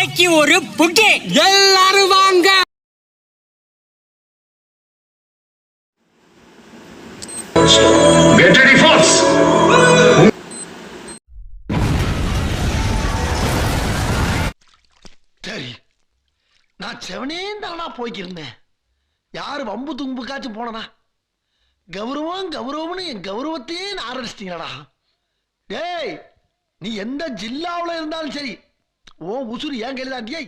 இன்னைக்கு ஒரு புகே. எல்லாரும் வாங்க. Get ready, folks. சரி, நான் செவனே தானா போய்க்கிருந்தேன். யாரு வம்பு தும்புக்காச்சும் போனனா? கௌரவம் கௌரவம்னு என் கௌரவத்தையே ஆரம்பிச்சிட்டீங்களா? டேய், நீ எந்த ஜில்லாவில் இருந்தாலும் சரி, ஓ உசுறு ஏன் கையில் தாண்டியே.